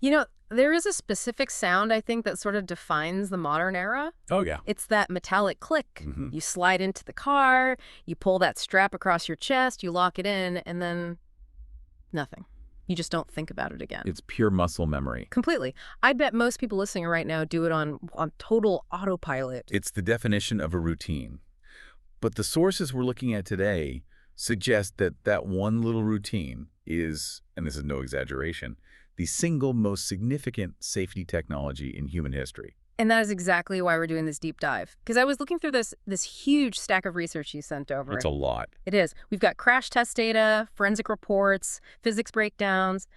You know, there is a specific sound, I think, that sort of defines the modern era. Oh, yeah. It's that metallic click. Hmm. You slide into the car, you pull that strap across your chest, you lock it in, and then nothing. You just don't think about it again. It's pure muscle memory. Completely. I bet most people listening right now do it on total autopilot. It's the definition of a routine. But the sources we're looking at today suggest that that one little routine is, and this is no exaggeration, the single most significant safety technology in human history. And that is exactly why we're doing this deep dive. Because I was looking through this huge stack of research you sent over. It's a lot. It is. We've got crash test data, forensic reports, physics breakdowns.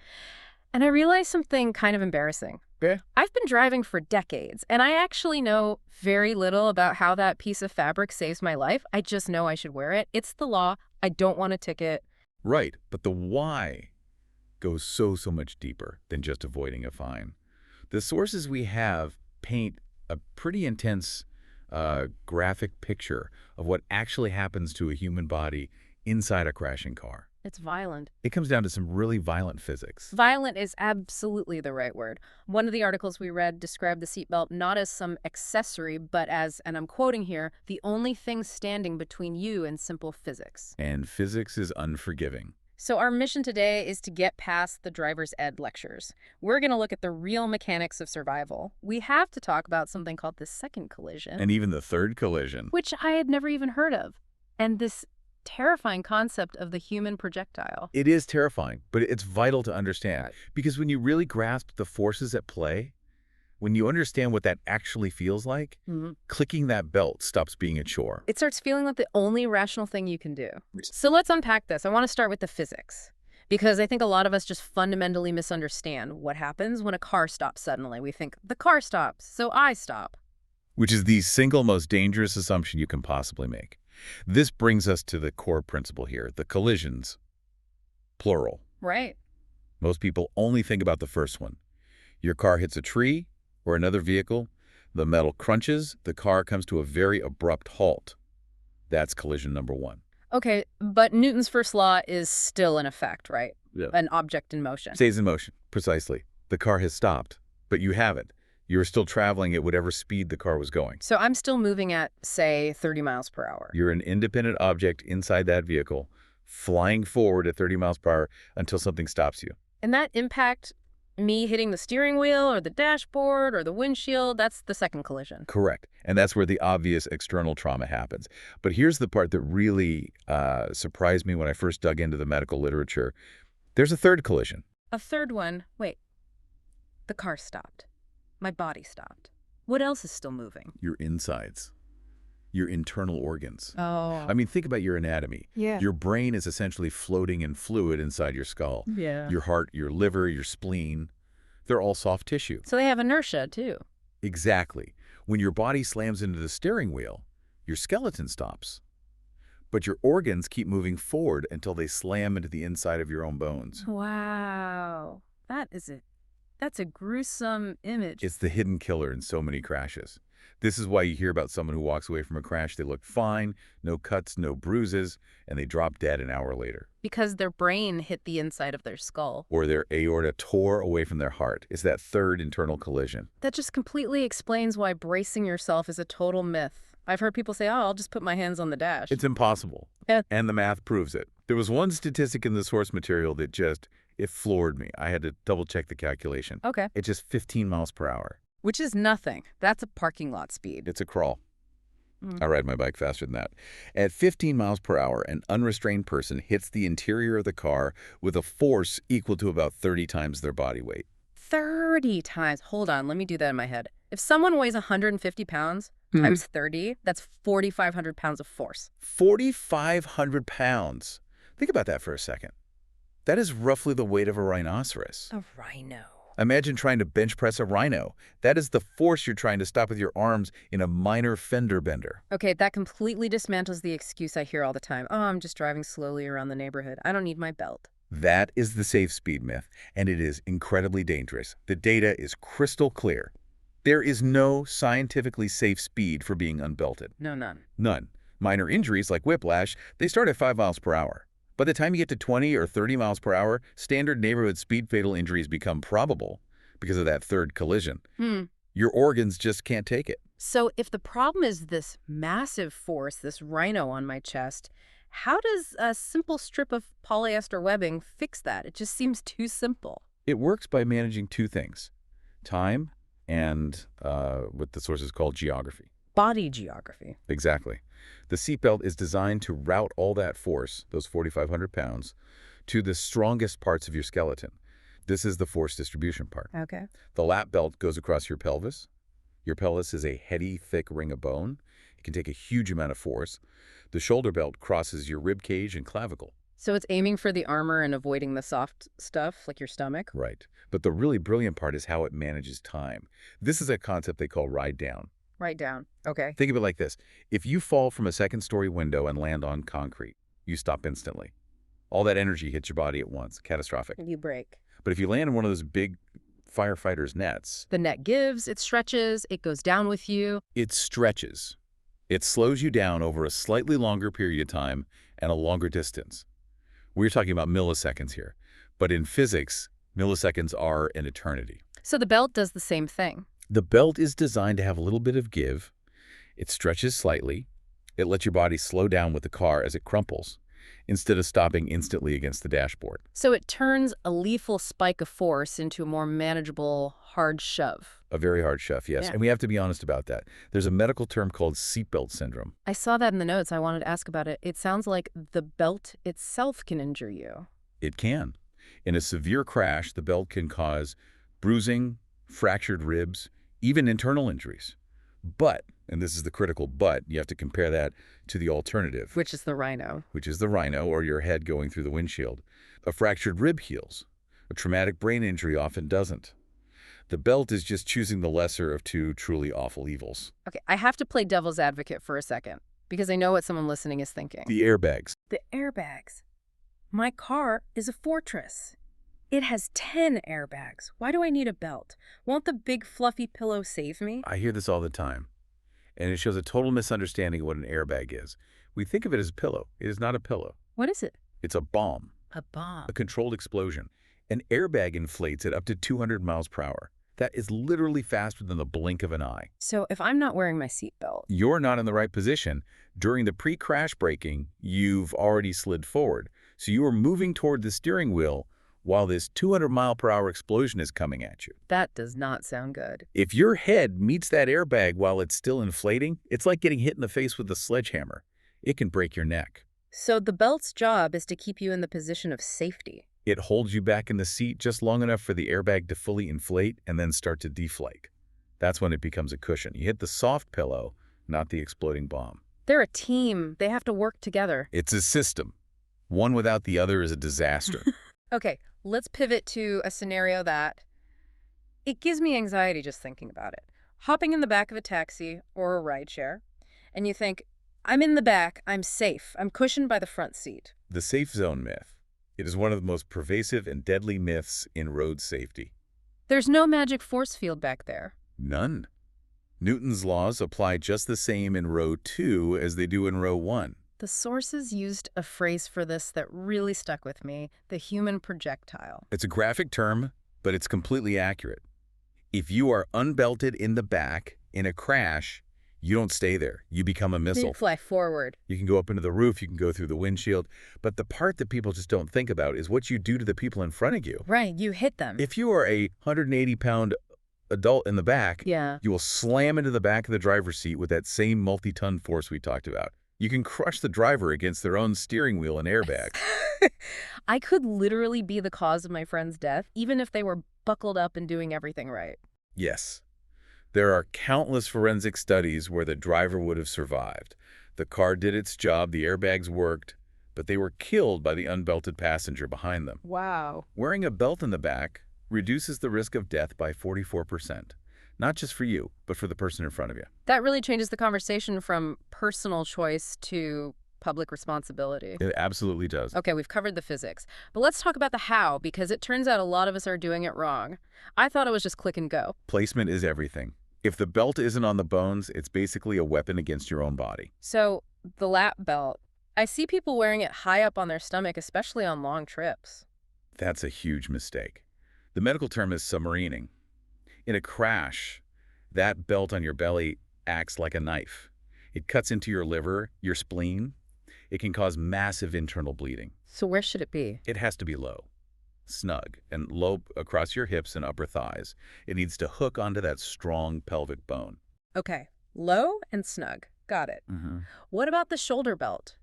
And I realized something kind of embarrassing. Yeah. I've been driving for decades, and I actually know very little about how that piece of fabric saves my life. I just know I should wear it. It's the law. I don't want a ticket. Right, but the why goes so much deeper than just avoiding a fine. The sources we have paint a pretty intense graphic picture of what actually happens to a human body inside a crashing car. It's violent. It comes down to some really violent physics. Violent is absolutely the right word. One of the articles we read described the seatbelt not as some accessory, but as, and I'm quoting here, the only thing standing between you and simple physics. And physics is unforgiving. So our mission today is to get past the driver's ed lectures. We're going to look at the real mechanics of survival. We have to talk about something called the second collision. And even the third collision. Which I had never even heard of. And this terrifying concept of the human projectile. It is terrifying, but it's vital to understand. Right. Because when you really grasp the forces at play, when you understand what that actually feels like, clicking that belt stops being a chore. It starts feeling like the only rational thing you can do. So let's unpack this. I want to start with the physics, because I think a lot of us just fundamentally misunderstand what happens when a car stops suddenly. We think, the car stops, so I stop. Which is the single most dangerous assumption you can possibly make. This brings us to the core principle here, the collisions, plural. Right. Most people only think about the first one. Your car hits a tree or another vehicle, the metal crunches, the car comes to a very abrupt halt. That's collision number one. Okay, but Newton's first law is still in effect, right? Yeah. An object in motion. Stays in motion, precisely. The car has stopped, but you haven't. You're still traveling at whatever speed the car was going. So I'm still moving at, say, 30 miles per hour. You're an independent object inside that vehicle, flying forward at 30 miles per hour until something stops you. And that impact, me hitting the steering wheel or the dashboard or the windshield, that's the second collision. Correct. And that's where the obvious external trauma happens. But here's the part that really surprised me when I first dug into the medical literature. There's a third collision. A third one. Wait. The car stopped. My body stopped. What else is still moving? Your insides. Your internal organs. Oh. I mean, think about your anatomy. Yeah. Your brain is essentially floating in fluid inside your skull. Yeah. Your heart, your liver, your spleen, they're all soft tissue. So they have inertia, too. Exactly. When your body slams into the steering wheel, your skeleton stops. But your organs keep moving forward until they slam into the inside of your own bones. Wow. That's a gruesome image. It's the hidden killer in so many crashes. This is why you hear about someone who walks away from a crash, they look fine, no cuts, no bruises, and they drop dead an hour later. Because their brain hit the inside of their skull. Or their aorta tore away from their heart. It's that third internal collision. That just completely explains why bracing yourself is a total myth. I've heard people say, oh, I'll just put my hands on the dash. It's impossible. Yeah. And the math proves it. There was one statistic in the source material that it floored me. I had to double-check the calculation. Okay. It's just 15 miles per hour. Which is nothing. That's a parking lot speed. It's a crawl. I ride my bike faster than that. At 15 miles per hour, an unrestrained person hits the interior of the car with a force equal to about 30 times their body weight. 30 times. Hold on, let me do that in my head. If someone weighs 150 pounds times 30, that's 4,500 pounds of force. 4,500 pounds. Think about that for a second. That is roughly the weight of a rhinoceros. A rhino. Imagine trying to bench press a rhino. That is the force you're trying to stop with your arms in a minor fender bender. Okay, that completely dismantles the excuse I hear all the time. Oh, I'm just driving slowly around the neighborhood. I don't need my belt. That is the safe speed myth, and it is incredibly dangerous. The data is crystal clear. There is no scientifically safe speed for being unbelted. No, none. None. Minor injuries like whiplash, they start at 5 miles per hour. By the time you get to 20 or 30 miles per hour, standard neighborhood speed fatal injuries become probable. because of that third collision. Hmm. Your organs just can't take it. So if the problem is this massive force, this rhino on my chest, how does a simple strip of polyester webbing fix that? It just seems too simple. It works by managing two things, time and what the source is called geography. Body geography. Exactly. The seatbelt is designed to route all that force, those 4,500 pounds, to the strongest parts of your skeleton. This is the force distribution part. Okay. The lap belt goes across your pelvis. Your pelvis is a heady, thick ring of bone. It can take a huge amount of force. The shoulder belt crosses your rib cage and clavicle. So it's aiming for the armor and avoiding the soft stuff, like your stomach? Right. But the really brilliant part is how it manages time. This is a concept they call ride down. Right down. Okay. Think of it like this. If you fall from a second-story window and land on concrete, you stop instantly. All that energy hits your body at once. Catastrophic. You break. But if you land in one of those big firefighter's nets, The net gives, it stretches, it goes down with you. it stretches. It slows you down over a slightly longer period of time and a longer distance. We're talking about milliseconds here. But in physics, milliseconds are an eternity. So the belt does the same thing. The belt is designed to have a little bit of give. It stretches slightly. It lets your body slow down with the car as it crumples, instead of stopping instantly against the dashboard. So it turns a lethal spike of force into a more manageable, hard shove. A very hard shove, yes. Yeah. And we have to be honest about that. There's a medical term called seatbelt syndrome. I saw that in the notes. I wanted to ask about it. It sounds like the belt itself can injure you. It can. In a severe crash, the belt can cause bruising, fractured ribs, even internal injuries. But, and this is the critical but, you have to compare that to the alternative, Which is the rhino. which is the rhino or your head going through the windshield. A fractured rib heals. A traumatic brain injury often doesn't. The belt is just choosing the lesser of two truly awful evils. Okay, I have to play devil's advocate for a second, because I know what someone listening is thinking. The airbags. The airbags. My car is a fortress. It has 10 airbags. Why do I need a belt? Won't the big fluffy pillow save me? I hear this all the time, and it shows a total misunderstanding of what an airbag is. We think of it as a pillow. It is not a pillow. What is it? It's a bomb, A bomb. a controlled explosion. An airbag inflates at up to 200 miles per hour. That is literally faster than the blink of an eye. So if I'm not wearing my seatbelt, You're not in the right position. During the pre-crash braking, you've already slid forward. So you are moving toward the steering wheel while this 200-mile-per-hour explosion is coming at you. that does not sound good. If your head meets that airbag while it's still inflating, it's like getting hit in the face with a sledgehammer. It can break your neck. So the belt's job is to keep you in the position of safety. It holds you back in the seat just long enough for the airbag to fully inflate and then start to deflate. That's when it becomes a cushion. You hit the soft pillow, not the exploding bomb. They're a team. They have to work together. It's a system. One without the other is a disaster. Okay, let's pivot to a scenario that it gives me anxiety just thinking about it. Hopping in the back of a taxi or a rideshare, and you think, I'm in the back, I'm safe, I'm cushioned by the front seat. The safe zone myth. It is one of the most pervasive and deadly myths in road safety. There's no magic force field back there. None. Newton's laws apply just the same in row 2 as they do in row 1. The sources used a phrase for this that really stuck with me, the human projectile. It's a graphic term, but it's completely accurate. If you are unbelted in the back in a crash, you don't stay there. You become a missile. You fly forward. You can go up into the roof, you can go through the windshield, but the part that people just don't think about is what you do to the people in front of you. Right, you hit them. If you are a 180-pound adult in the back, Yeah. you will slam into the back of the driver's seat with that same multi-ton force we talked about. You can crush the driver against their own steering wheel and airbag. I could literally be the cause of my friend's death, even if they were buckled up and doing everything right. Yes. There are countless forensic studies where the driver would have survived. The car did its job, the airbags worked, but they were killed by the unbelted passenger behind them. Wow. Wearing a belt in the back reduces the risk of death by 44%. Not just for you, but for the person in front of you. That really changes the conversation from personal choice to public responsibility. It absolutely does. Okay, we've covered the physics, but let's talk about the how, because it turns out a lot of us are doing it wrong. I thought it was just click and go. Placement is everything. If the belt isn't on the bones, it's basically a weapon against your own body. So, the lap belt. I see people wearing it high up on their stomach, especially on long trips. That's a huge mistake. The medical term is submarining. In a crash, that belt on your belly acts like a knife. It cuts into your liver, your spleen. It can cause massive internal bleeding. So where should it be? It has to be low, snug, and low across your hips and upper thighs. It needs to hook onto that strong pelvic bone. Okay, low and snug. Got it. What about the shoulder belt?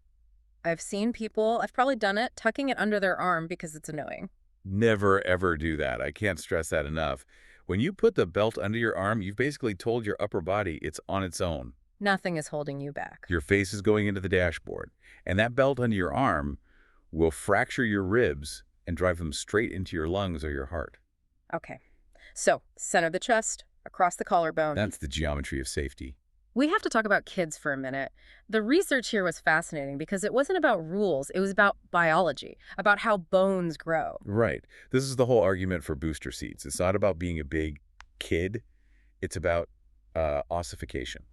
I've seen people, I've probably done it, tucking it under their arm because it's annoying. Never, ever do that. I can't stress that enough. When you put the belt under your arm, you've basically told your upper body it's on its own. Nothing is holding you back. Your face is going into the dashboard, and that belt under your arm will fracture your ribs and drive them straight into your lungs or your heart. Okay, so center the chest, across the collarbone. That's the geometry of safety. We have to talk about kids for a minute. The research here was fascinating because it wasn't about rules, it was about biology, about how bones grow. Right. This is the whole argument for booster seats. It's not about being a big kid. It's about ossification.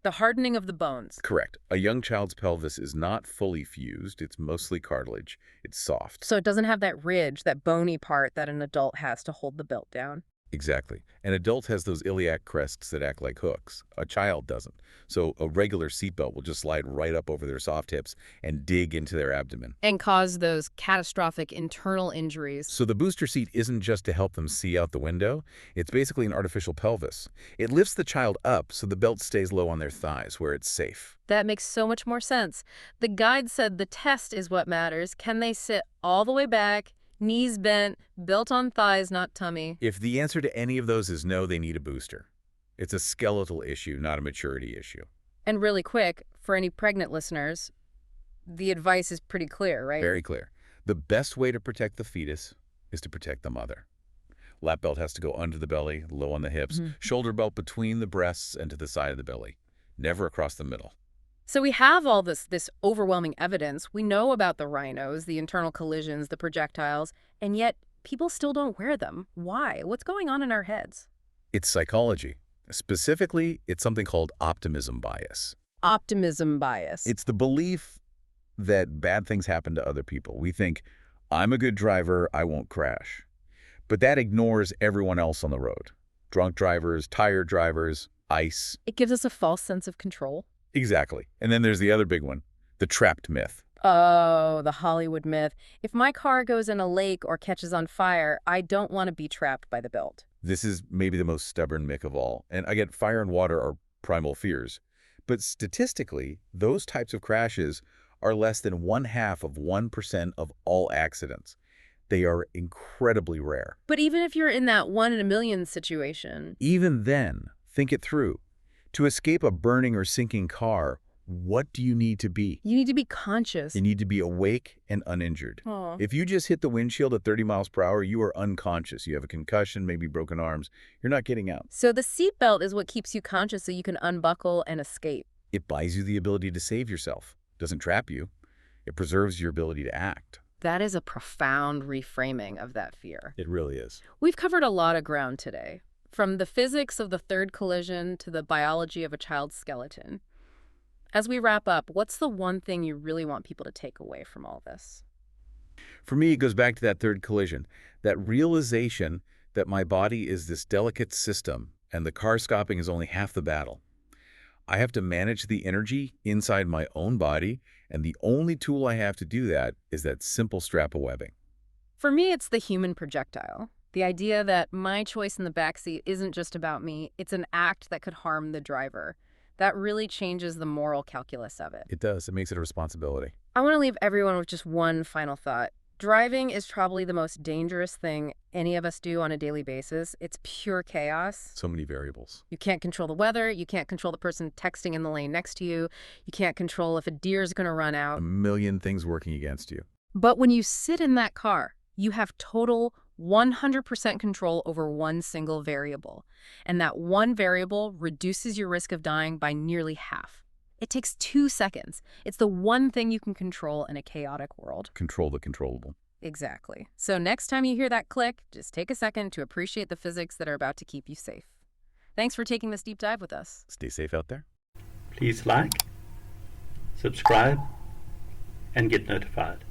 The hardening of the bones. Correct. A young child's pelvis is not fully fused. It's mostly cartilage. It's soft. So it doesn't have that ridge, that bony part that an adult has to hold the belt down. Exactly. An adult has those iliac crests that act like hooks. A child doesn't. So a regular seatbelt will just slide right up over their soft hips and dig into their abdomen. And cause those catastrophic internal injuries. So the booster seat isn't just to help them see out the window. It's basically an artificial pelvis. It lifts the child up so the belt stays low on their thighs where it's safe. That makes so much more sense. The guide said the test is what matters. Can they sit all the way back, knees bent, belt on thighs, not tummy? If the answer to any of those is no, they need a booster. It's a skeletal issue, not a maturity issue. And really quick, for any pregnant listeners, the advice is pretty clear, right? Very clear. The best way to protect the fetus is to protect the mother. Lap belt has to go under the belly, low on the hips. Shoulder belt between the breasts and to the side of the belly. Never across the middle. So we have all this overwhelming evidence. We know about the rhinos, the internal collisions, the projectiles, and yet people still don't wear them. Why? What's going on in our heads? It's psychology. Specifically, it's something called optimism bias. Optimism bias. It's the belief that bad things happen to other people. We think, I'm a good driver, I won't crash. But that ignores everyone else on the road. Drunk drivers, tired drivers, ice. It gives us a false sense of control. Exactly. And then there's the other big one, the trapped myth. Oh, the Hollywood myth. If my car goes in a lake or catches on fire, I don't want to be trapped by the belt. This is maybe the most stubborn myth of all. And again, fire and water are primal fears. But statistically, those types of crashes are less than 0.5% of all accidents. They are incredibly rare. But even if you're in that 1 in a million situation... Even then, think it through. To escape a burning or sinking car, what do you need to be? You need to be conscious. You need to be awake and uninjured. Aww. If you just hit the windshield at 30 miles per hour, you are unconscious. You have a concussion, maybe broken arms. You're not getting out. So the seatbelt is what keeps you conscious so you can unbuckle and escape. It buys you the ability to save yourself. It doesn't trap you. It preserves your ability to act. That is a profound reframing of that fear. It really is. We've covered a lot of ground today, from the physics of the third collision to the biology of a child's skeleton. As we wrap up, what's the one thing you really want people to take away from all this? For me, it goes back to that third collision, that realization that my body is this delicate system and the car stopping is only half the battle. I have to manage the energy inside my own body, and the only tool I have to do that is that simple strap of webbing. For me, it's the human projectile. The idea that my choice in the backseat isn't just about me, it's an act that could harm the driver. That really changes the moral calculus of it. It does. It makes it a responsibility. I want to leave everyone with just one final thought. Driving is probably the most dangerous thing any of us do on a daily basis. It's pure chaos. So many variables. You can't control the weather. You can't control the person texting in the lane next to you. You can't control if a deer is going to run out. A million things working against you. But when you sit in that car, you have total 100% control over one single variable. And that one variable reduces your risk of dying by nearly half. It takes 2 seconds. It's the one thing you can control in a chaotic world. Control the controllable. Exactly. So next time you hear that click, just take a second to appreciate the physics that are about to keep you safe. Thanks for taking this deep dive with us. Stay safe out there. Please like, subscribe, and get notified.